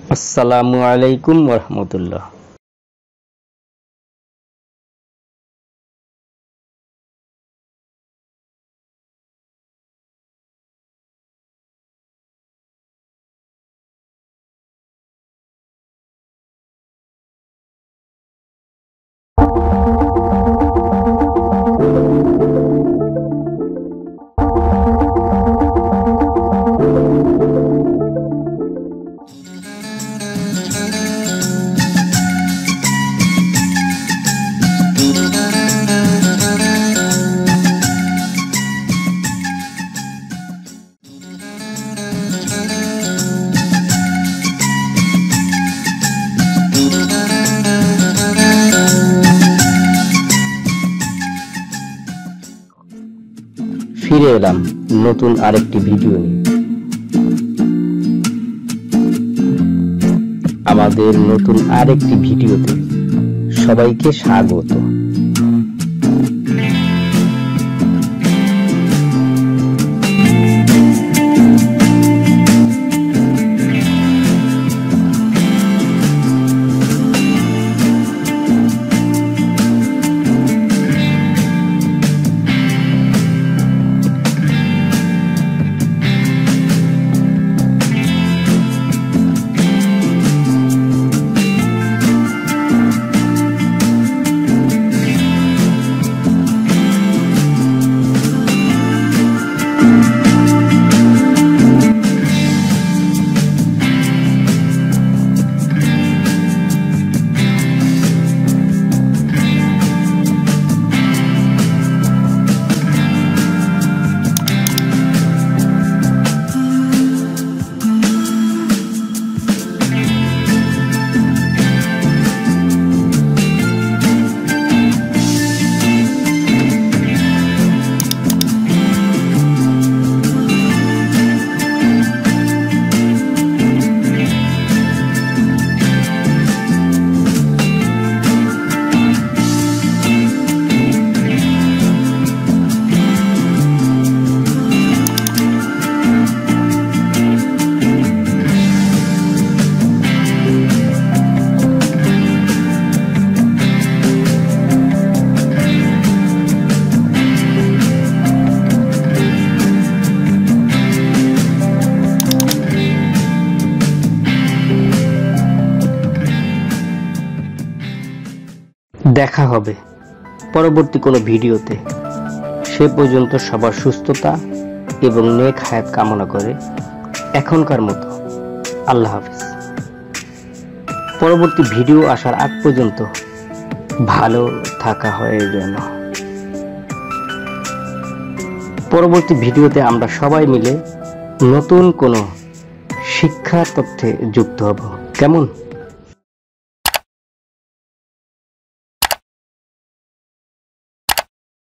আসসালামু আলাইকুম ওরহমতুল্লাহ। ফিরে এলাম নতুন আরেকটি ভিডিও নিয়ে। আমাদের নতুন আরেকটি ভিডিওতে সবাইকে স্বাগত। দেখা হবে পরবর্তী কোনো ভিডিওতে। সে পর্যন্ত সবার সুস্থতা এবং নেক হায়াত কামনা করে এখনকার মতো আল্লাহ হাফেজ। পরবর্তী ভিডিও আসার আগ পর্যন্ত ভালো থাকা হয় যেন। পরবর্তী ভিডিওতে আমরা সবাই মিলে নতুন কোনো শিক্ষা তথ্যে যুক্ত হব। কেমন?